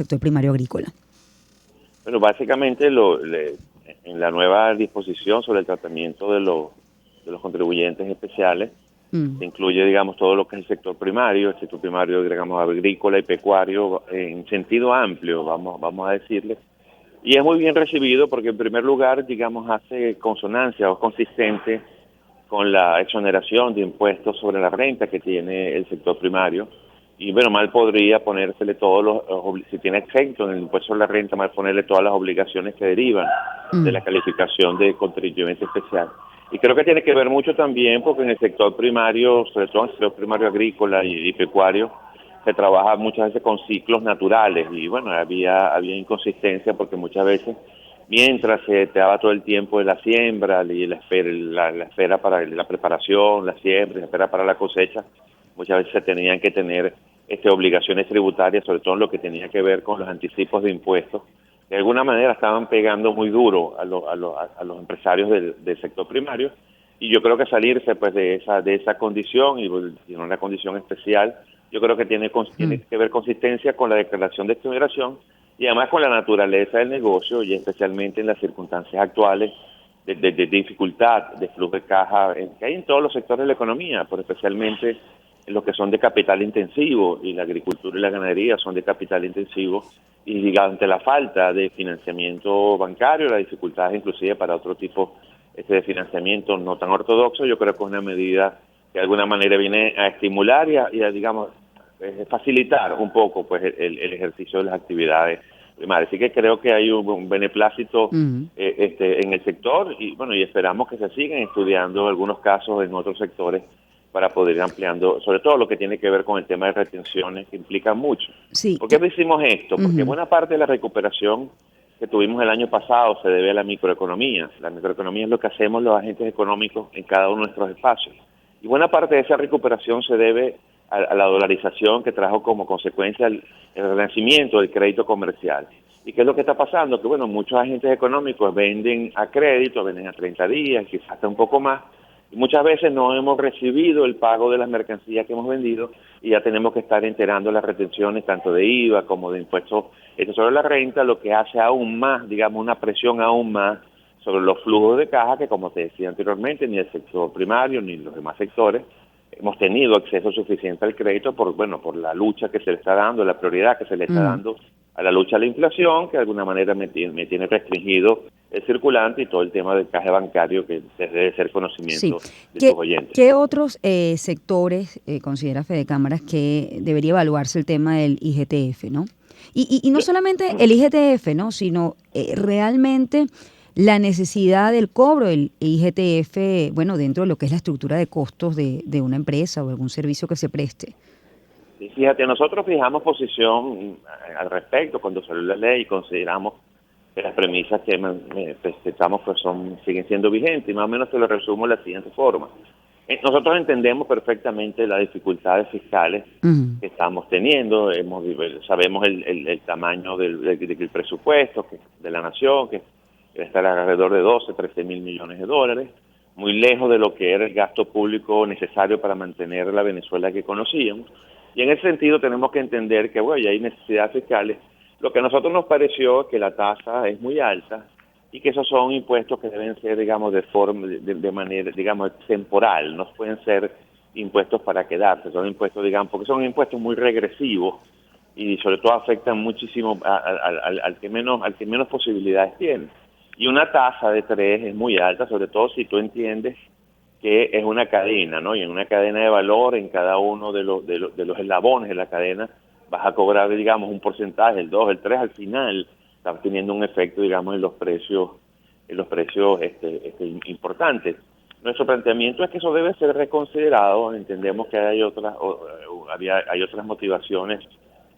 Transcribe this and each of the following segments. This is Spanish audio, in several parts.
sector primario agrícola. Bueno, básicamente en la nueva disposición sobre el tratamiento de los contribuyentes especiales, se incluye, digamos, todo lo que es el sector primario, digamos, agrícola y pecuario, en sentido amplio, vamos a decirle. Y es muy bien recibido porque, en primer lugar, digamos, hace consonancia o consistente con la exoneración de impuestos sobre la renta que tiene el sector primario. Y bueno, mal podría ponérsele si tiene exento en el impuesto sobre la renta, mal ponerle todas las obligaciones que derivan de la calificación de contribuyente especial. Y creo que tiene que ver mucho también porque en el sector primario, sobre todo en el sector primario agrícola y pecuario, se trabaja muchas veces con ciclos naturales y bueno, había inconsistencia porque muchas veces mientras se te daba todo el tiempo de la siembra y la espera para la preparación, la siembra, la espera para la cosecha, muchas veces se tenían que tener obligaciones tributarias, sobre todo en lo que tenía que ver con los anticipos de impuestos. De alguna manera estaban pegando muy duro a los empresarios del sector primario, y yo creo que salirse pues de esa condición y en una condición especial, yo creo que tiene que ver consistencia con la declaración de exoneración y además con la naturaleza del negocio y especialmente en las circunstancias actuales de dificultad de flujo de caja que hay en todos los sectores de la economía, pero especialmente en los que son de capital intensivo, y la agricultura y la ganadería son de capital intensivo, y ante la falta de financiamiento bancario, las dificultades inclusive para otro tipo de financiamiento no tan ortodoxo, yo creo que es una medida que de alguna manera viene a estimular y a digamos, facilitar un poco pues el ejercicio de las actividades primarias. Así que creo que hay un beneplácito en el sector, y bueno, y esperamos que se sigan estudiando algunos casos en otros sectores para poder ir ampliando, sobre todo lo que tiene que ver con el tema de retenciones, que implica mucho. Sí. ¿Por qué decimos esto? Porque buena parte de la recuperación que tuvimos el año pasado se debe a la microeconomía. La microeconomía es lo que hacemos los agentes económicos en cada uno de nuestros espacios. Y buena parte de esa recuperación se debe a la dolarización que trajo como consecuencia el renacimiento del crédito comercial. ¿Y qué es lo que está pasando? Que bueno, muchos agentes económicos venden a crédito, venden a 30 días, quizás hasta un poco más, y muchas veces no hemos recibido el pago de las mercancías que hemos vendido y ya tenemos que estar enterando las retenciones tanto de IVA como de impuestos sobre la renta, lo que hace aún más, digamos, una presión aún más sobre los flujos de caja que, como te decía anteriormente, ni el sector primario ni los demás sectores hemos tenido acceso suficiente al crédito por la lucha que se le está dando, la prioridad que se le está dando a la lucha a la inflación, que de alguna manera me tiene restringido el circulante y todo el tema del caje bancario, que debe ser conocimiento de tus oyentes. ¿Qué otros sectores considera Fede Cámaras que debería evaluarse el tema del IGTF, ¿no? Y no solamente el IGTF, ¿no? Sino realmente la necesidad del cobro del IGTF, bueno, dentro de lo que es la estructura de costos de una empresa o algún servicio que se preste. Sí, fíjate, nosotros fijamos posición al respecto cuando salió la ley y consideramos que las premisas que presentamos pues siguen siendo vigentes, y más o menos te lo resumo de la siguiente forma. Nosotros entendemos perfectamente las dificultades fiscales que estamos teniendo, sabemos el tamaño del presupuesto de la nación, que está alrededor de 12, 13 mil millones de dólares, muy lejos de lo que era el gasto público necesario para mantener la Venezuela que conocíamos. Y en ese sentido tenemos que entender que bueno, ya hay necesidades fiscales. Lo que a nosotros nos pareció es que la tasa es muy alta y que esos son impuestos que deben ser, digamos, de manera, digamos, temporal, no pueden ser impuestos para quedarse, son impuestos, digamos, porque son impuestos muy regresivos y sobre todo afectan muchísimo al que menos posibilidades tiene. Y una tasa de 3 es muy alta, sobre todo si tú entiendes que es una cadena, ¿no? Y en una cadena de valor, en cada uno de los eslabones de la cadena, vas a cobrar, digamos, un porcentaje, el 2, el 3, al final está teniendo un efecto, digamos, en los precios importantes. Nuestro planteamiento es que eso debe ser reconsiderado. Entendemos que hay otras motivaciones,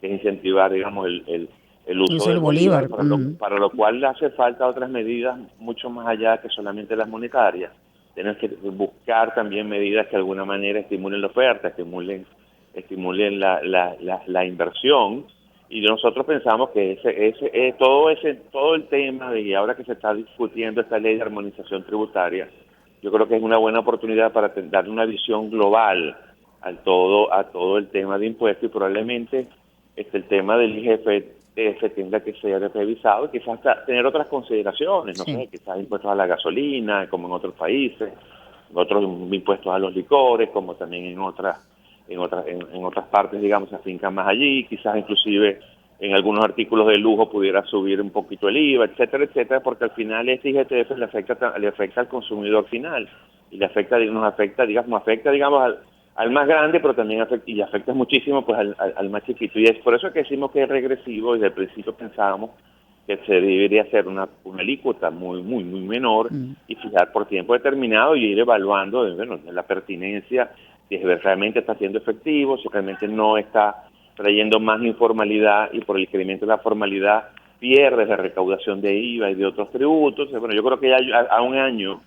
que es incentivar, digamos, el uso del bolívar, para lo cual hace falta otras medidas mucho más allá que solamente las monetarias. Tenemos que buscar también medidas que de alguna manera estimulen la oferta, estimulen la inversión, y nosotros pensamos que todo el tema y ahora que se está discutiendo esta ley de armonización tributaria, yo creo que es una buena oportunidad para darle una visión global a todo el tema de impuestos, y probablemente el tema del IGF IGTF tenga que ser revisado y quizás tener otras consideraciones, no sé, quizás impuestos a la gasolina, como en otros países, otros impuestos a los licores, como también en otras partes, digamos, se afincan más allí, quizás inclusive en algunos artículos de lujo pudiera subir un poquito el IVA, etcétera, etcétera, porque al final este IGTF le afecta al consumidor final y nos afecta, digamos, al más grande, pero también afecta muchísimo pues al más chiquito. Y es por eso que decimos que es regresivo, y desde el principio pensábamos que se debería hacer una alícuota muy menor y fijar por tiempo determinado y ir evaluando la pertinencia, si realmente está siendo efectivo, si realmente no está trayendo más informalidad y por el incremento de la formalidad pierdes la recaudación de IVA y de otros tributos. Bueno, yo creo que ya a un año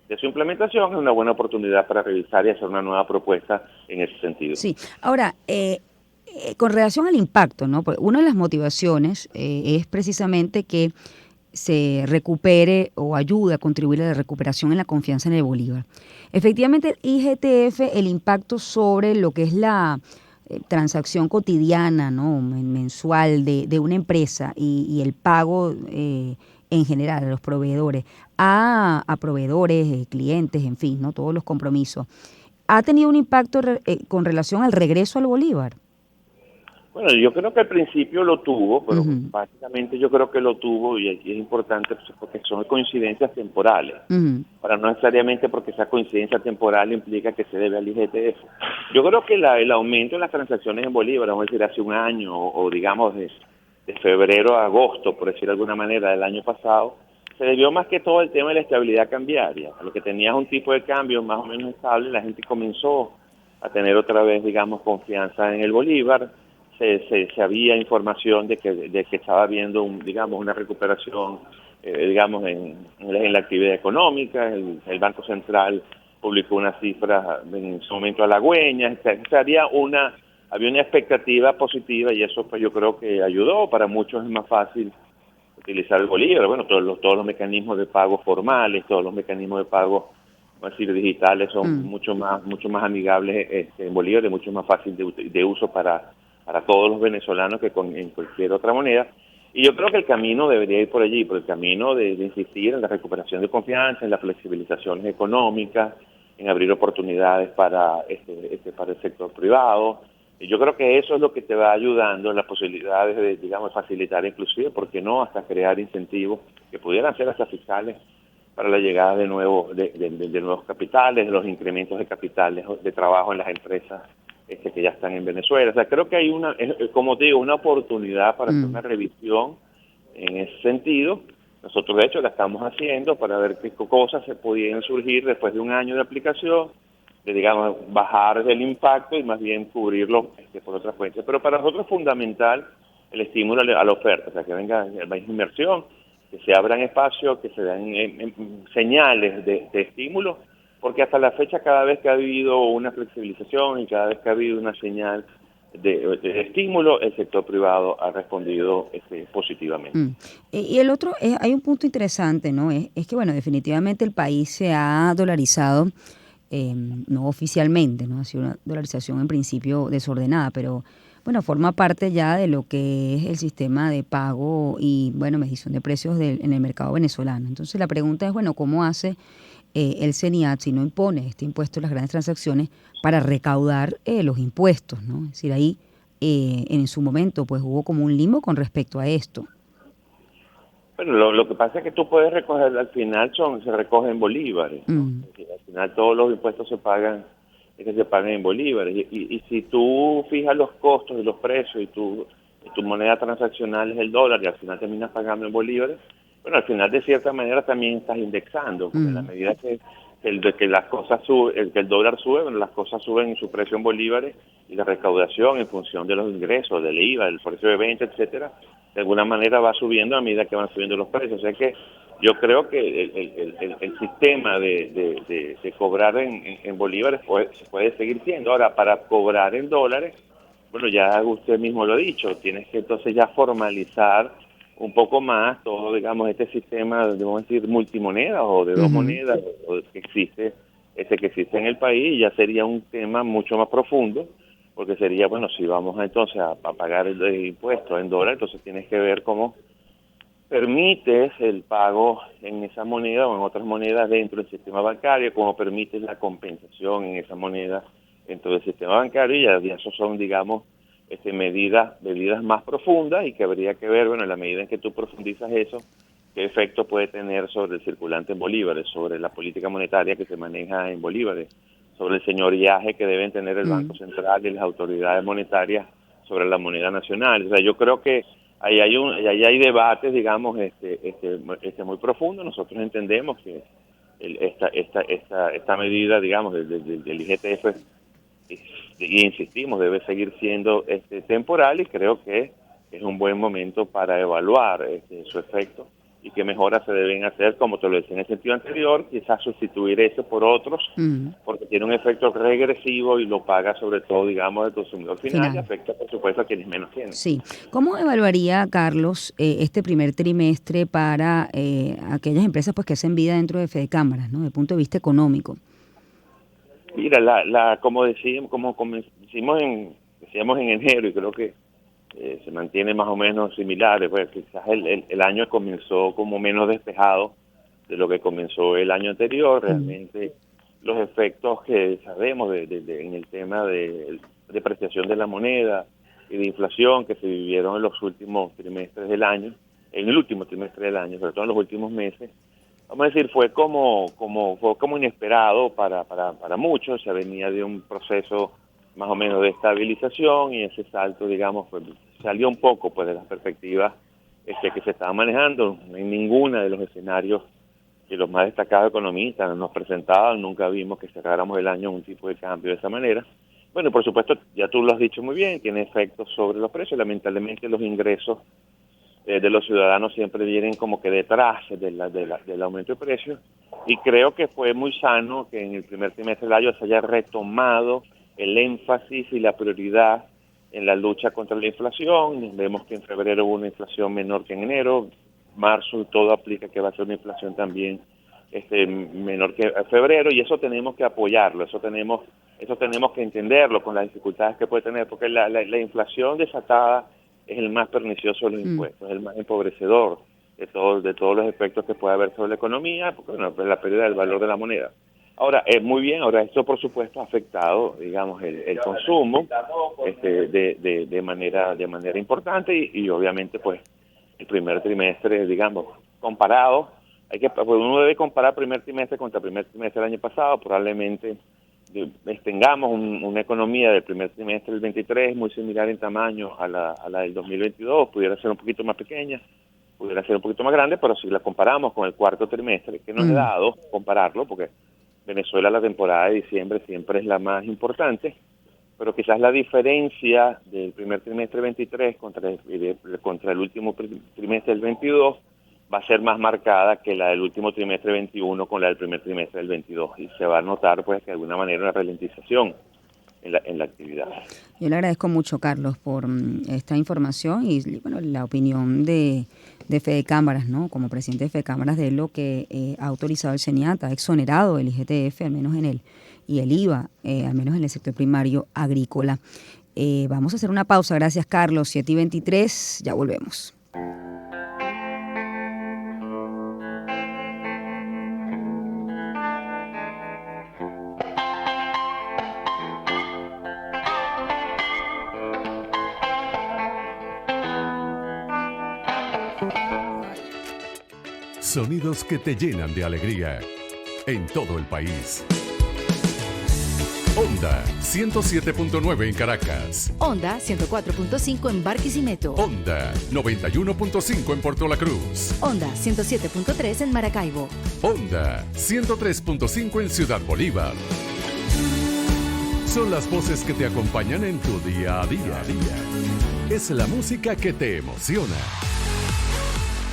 de su implementación es una buena oportunidad para revisar y hacer una nueva propuesta en ese sentido. Sí, ahora, con relación al impacto, ¿no? Porque una de las motivaciones es precisamente que se recupere o ayude a contribuir a la recuperación en la confianza en el bolívar. Efectivamente, el IGTF, el impacto sobre lo que es la transacción cotidiana, ¿no? Mensual de una empresa y el pago en general a los proveedores, a proveedores, clientes, en fin, ¿no? Todos los compromisos, ¿ha tenido un impacto con relación al regreso al bolívar? Bueno, yo creo que al principio lo tuvo, pero básicamente yo creo que lo tuvo y es importante porque son coincidencias temporales. Para no necesariamente porque esa coincidencia temporal implica que se debe al IGTF. Yo creo que el aumento en las transacciones en bolívar, vamos a decir hace un año o digamos de febrero a agosto, por decir de alguna manera, del año pasado, se debió más que todo al tema de la estabilidad cambiaria. A lo que tenías un tipo de cambio más o menos estable, la gente comenzó a tener otra vez, digamos, confianza en el bolívar. Se había información de que estaba habiendo una recuperación, digamos, en la actividad económica. El Banco Central publicó una cifra en su momento halagüeña. Había una expectativa positiva y eso pues yo creo que ayudó. Para muchos es más fácil utilizar el bolívar. Bueno, todos los mecanismos de pago formales, todos los mecanismos de pago, vamos a decir, digitales son mucho más amigables en bolívar, y mucho más fácil de uso para todos los venezolanos que en cualquier otra moneda. Y yo creo que el camino debería ir por allí, por el camino de insistir en la recuperación de confianza, en las flexibilizaciones económicas, en abrir oportunidades para el sector privado. Y yo creo que eso es lo que te va ayudando en las posibilidades de, digamos, facilitar inclusive, ¿por qué no?, hasta crear incentivos que pudieran ser hasta fiscales para la llegada de nuevos capitales, de los incrementos de capitales de trabajo en las empresas que ya están en Venezuela. O sea, creo que hay como te digo, una oportunidad para hacer una revisión en ese sentido. Nosotros, de hecho, la estamos haciendo para ver qué cosas se podían surgir después de un año de aplicación, de, digamos, bajar el impacto y más bien cubrirlo por otras fuentes. Pero para nosotros es fundamental el estímulo a la oferta, o sea, que venga más inversión, que se abran espacios, que se den señales de estímulo, porque hasta la fecha cada vez que ha habido una flexibilización y cada vez que ha habido una señal de estímulo, el sector privado ha respondido positivamente. Y el otro, hay un punto interesante, ¿no? Es que, bueno, definitivamente el país se ha dolarizado, no oficialmente, ¿no? Ha sido una dolarización en principio desordenada, pero bueno, forma parte ya de lo que es el sistema de pago y, bueno, medición de precios en el mercado venezolano. Entonces la pregunta es, bueno, ¿cómo hace el CENIAT si no impone este impuesto a las grandes transacciones para recaudar los impuestos, ¿no? Es decir, ahí en su momento pues hubo como un limbo con respecto a esto. Bueno, lo que pasa es que tú puedes recoger, al final se recogen bolívares, ¿no? Al final todos los impuestos se pagan en bolívares. Y si tú fijas los costos y los precios y tu moneda transaccional es el dólar y al final terminas pagando en bolívares, bueno, al final de cierta manera también estás indexando, porque en la medida que las cosas suben, que el dólar sube, bueno, las cosas suben en su precio en bolívares y la recaudación en función de los ingresos, del IVA, del precio de venta, etcétera, de alguna manera va subiendo a medida que van subiendo los precios. O sea que yo creo que el sistema de cobrar en bolívares puede seguir siendo. Ahora, para cobrar en dólares, bueno, ya usted mismo lo ha dicho, tienes que entonces ya formalizar un poco más todo, digamos, este sistema, debemos decir, multimoneda o de dos monedas que existe en el país, y ya sería un tema mucho más profundo, porque sería, bueno, si vamos entonces a pagar el impuesto en dólares, entonces tienes que ver cómo permites el pago en esa moneda o en otras monedas dentro del sistema bancario, cómo permites la compensación en esa moneda dentro del sistema bancario, y ya esos son, digamos, medidas más profundas, y que habría que ver, bueno, en la medida en que tú profundizas eso, qué efecto puede tener sobre el circulante en bolívares, sobre la política monetaria que se maneja en bolívares, sobre el señoriaje que deben tener el Banco Central y las autoridades monetarias sobre la moneda nacional. O sea, yo creo que ahí hay debates, digamos, muy profundos. Nosotros entendemos que esta medida, digamos, del IGTF, y insistimos, debe seguir siendo temporal, y creo que es un buen momento para evaluar su efecto y qué mejoras se deben hacer, como te lo decía en el sentido anterior, quizás sustituir eso por otros, porque tiene un efecto regresivo y lo paga sobre todo, digamos, el consumidor final. Y afecta, por supuesto, a quienes menos tienen. Sí. ¿Cómo evaluaría, Carlos, este primer trimestre para aquellas empresas pues que hacen vida dentro de Fedecámaras, ¿no? Desde el punto de vista económico? Mira, como decíamos en enero, y creo que se mantiene más o menos similares, pues quizás el año comenzó como menos despejado de lo que comenzó el año anterior. Realmente los efectos que sabemos en el tema de depreciación de la moneda y de inflación que se vivieron en los últimos trimestres del año, en el último trimestre del año, sobre todo en los últimos meses, vamos a decir, fue como inesperado para muchos. Se venía de un proceso más o menos de estabilización, y ese salto, digamos, pues, salió un poco pues de las perspectivas que se estaban manejando. En ninguno de los escenarios que los más destacados economistas nos presentaban nunca vimos que cerráramos el año en un tipo de cambio de esa manera. Bueno, por supuesto, ya tú lo has dicho muy bien, tiene efectos sobre los precios. Lamentablemente los ingresos de los ciudadanos siempre vienen como que detrás del aumento de precios, y creo que fue muy sano que en el primer trimestre del año se haya retomado el énfasis y la prioridad en la lucha contra la inflación. Vemos que en febrero hubo una inflación menor que en enero, marzo todo aplica que va a ser una inflación también menor que febrero, y eso tenemos que apoyarlo, eso tenemos que entenderlo con las dificultades que puede tener, porque la inflación desatada es el más pernicioso de los impuestos, es el más empobrecedor de todos los efectos que puede haber sobre la economía, porque bueno, pues la pérdida del valor de la moneda. Ahora, muy bien, ahora esto por supuesto ha afectado, digamos, el consumo de manera importante, y obviamente pues el primer trimestre, digamos, comparado, uno debe comparar primer trimestre contra primer trimestre del año pasado. Probablemente tengamos una economía del primer trimestre del 23 muy similar en tamaño a la del 2022, pudiera ser un poquito más pequeña, pudiera ser un poquito más grande, pero si la comparamos con el cuarto trimestre, que nos he dado compararlo, porque Venezuela, la temporada de diciembre siempre es la más importante, pero quizás la diferencia del primer trimestre 23 contra el último trimestre del 22 va a ser más marcada que la del último trimestre 21 con la del primer trimestre del 22, y se va a notar pues que de alguna manera una ralentización en la actividad. Yo le agradezco mucho, Carlos, por esta información y bueno, la opinión de Fedecámaras, ¿no? Como presidente de Fedecámaras, de lo que ha autorizado el CENIAT, ha exonerado el IGTF, al menos y el IVA, al menos en el sector primario agrícola. Vamos a hacer una pausa. Gracias, Carlos. 7:23, ya volvemos. Sonidos que te llenan de alegría en todo el país. Onda 107.9 en Caracas. Onda 104.5 en Barquisimeto. Onda 91.5 en Puerto La Cruz. Onda 107.3 en Maracaibo. Onda 103.5 en Ciudad Bolívar. Son las voces que te acompañan en tu día a día. Es la música que te emociona.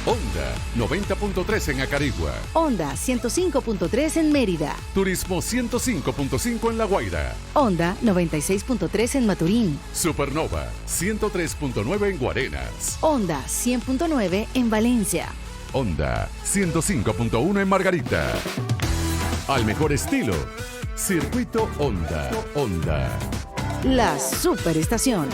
Onda 90.3 en Acarigua. Onda 105.3 en Mérida. Turismo 105.5 en La Guaira. Onda 96.3 en Maturín. Supernova 103.9 en Guarenas. Onda 100.9 en Valencia. Onda 105.1 en Margarita. Al mejor estilo, Circuito Onda. Onda. La Superestación.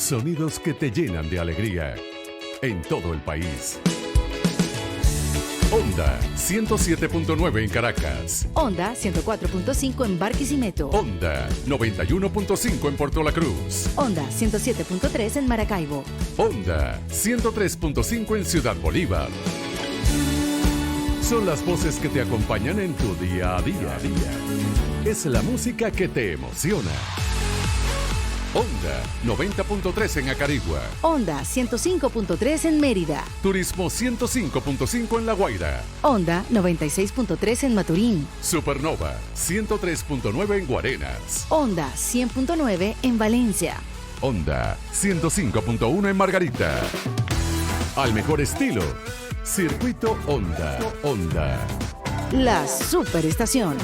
Sonidos que te llenan de alegría en todo el país. Onda 107.9 en Caracas. Onda 104.5 en Barquisimeto. Onda 91.5 en Puerto La Cruz. Onda 107.3 en Maracaibo. Onda 103.5 en Ciudad Bolívar. Son las voces que te acompañan en tu día a día. Es la música que te emociona. Onda 90.3 en Acarigua. Onda 105.3 en Mérida. Turismo 105.5 en La Guaira. Onda 96.3 en Maturín. Supernova 103.9 en Guarenas. Onda 100.9 en Valencia. Onda 105.1 en Margarita. Al mejor estilo, Circuito Onda. Onda. La Superestación.